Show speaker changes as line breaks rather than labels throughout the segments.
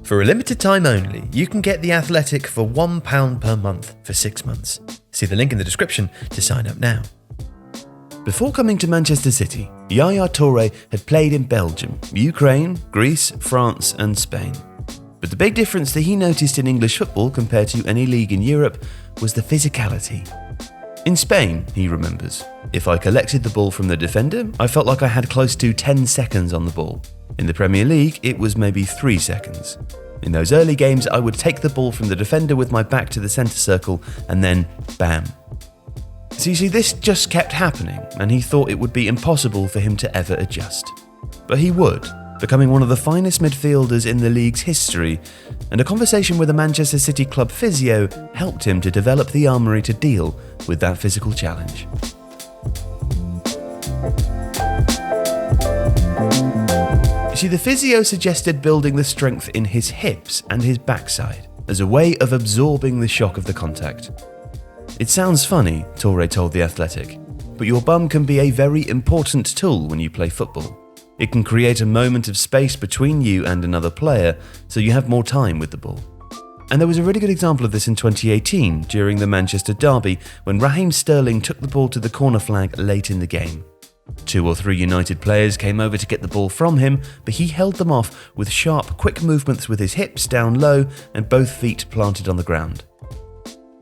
For a limited time only, you can get The Athletic for £1 per month for 6 months. See the link in the description to sign up now. Before coming to Manchester City, Yaya Toure had played in Belgium, Ukraine, Greece, France and Spain. But the big difference that he noticed in English football compared to any league in Europe was the physicality. In Spain, he remembers, if I collected the ball from the defender, I felt like I had close to 10 seconds on the ball. In the Premier League, it was maybe 3 seconds. In those early games, I would take the ball from the defender with my back to the centre circle and then bam. So you see, this just kept happening and he thought it would be impossible for him to ever adjust. But he would, becoming one of the finest midfielders in the league's history, and a conversation with a Manchester City club physio helped him to develop the armoury to deal with that physical challenge. See, the physio suggested building the strength in his hips and his backside as a way of absorbing the shock of the contact. It sounds funny, Toure told The Athletic, but your bum can be a very important tool when you play football. It can create a moment of space between you and another player, so you have more time with the ball. And there was a really good example of this in 2018 during the Manchester derby when Raheem Sterling took the ball to the corner flag late in the game. 2 or 3 United players came over to get the ball from him, but he held them off with sharp, quick movements with his hips down low and both feet planted on the ground.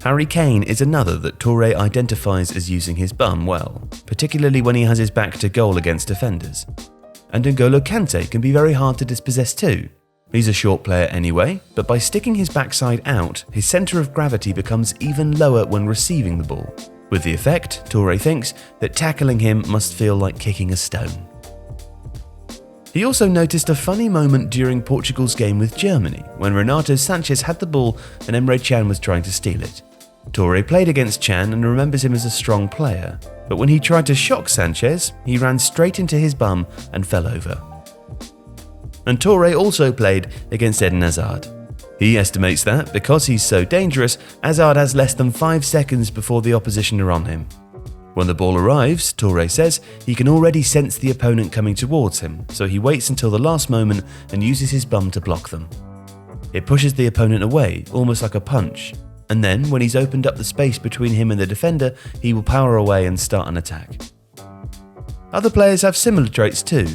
Harry Kane is another that Toure identifies as using his bum well, particularly when he has his back to goal against defenders. And N'Golo Kante can be very hard to dispossess too. He's a short player anyway, but by sticking his backside out, his centre of gravity becomes even lower when receiving the ball. With the effect, Toure thinks, that tackling him must feel like kicking a stone. He also noticed a funny moment during Portugal's game with Germany, when Renato Sanchez had the ball and Emre Can was trying to steal it. Toure played against Can and remembers him as a strong player, but when he tried to shock Sanchez, he ran straight into his bum and fell over. And Toure also played against Eden Hazard. He estimates that, because he's so dangerous, Hazard has less than 5 seconds before the opposition are on him. When the ball arrives, Toure says, he can already sense the opponent coming towards him, so he waits until the last moment and uses his bum to block them. It pushes the opponent away, almost like a punch, and then, when he's opened up the space between him and the defender, he will power away and start an attack. Other players have similar traits too.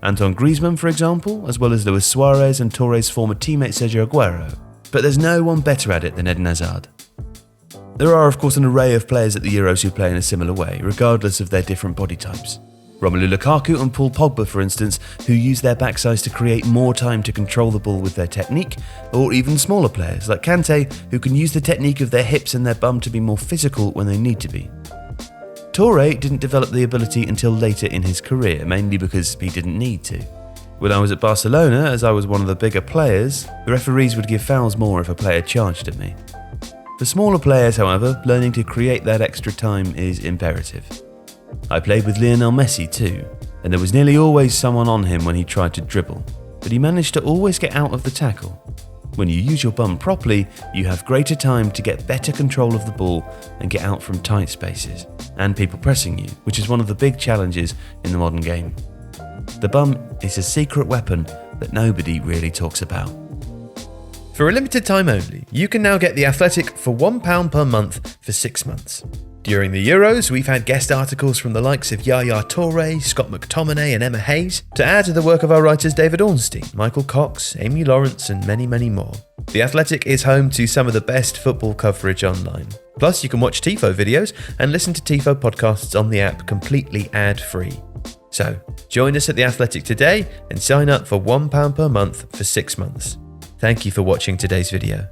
Antoine Griezmann, for example, as well as Luis Suarez and Toure's former teammate Sergio Aguero. But there's no one better at it than Eden Hazard. There are, of course, an array of players at the Euros who play in a similar way, regardless of their different body types. Romelu Lukaku and Paul Pogba, for instance, who use their backsides to create more time to control the ball with their technique, or even smaller players like Kante, who can use the technique of their hips and their bum to be more physical when they need to be. Toure didn't develop the ability until later in his career, mainly because he didn't need to. When I was at Barcelona, as I was one of the bigger players, the referees would give fouls more if a player charged at me. For smaller players, however, learning to create that extra time is imperative. I played with Lionel Messi too, and there was nearly always someone on him when he tried to dribble, but he managed to always get out of the tackle. When you use your bum properly, you have greater time to get better control of the ball and get out from tight spaces, and people pressing you, which is one of the big challenges in the modern game. The bum is a secret weapon that nobody really talks about. For a limited time only, you can now get The Athletic for £1 per month for 6 months. During the Euros, we've had guest articles from the likes of Yaya Toure, Scott McTominay and Emma Hayes, to add to the work of our writers David Ornstein, Michael Cox, Amy Lawrence and many, many more. The Athletic is home to some of the best football coverage online. Plus, you can watch Tifo videos and listen to Tifo podcasts on the app completely ad-free. So, join us at The Athletic today and sign up for £1 per month for 6 months. Thank you for watching today's video.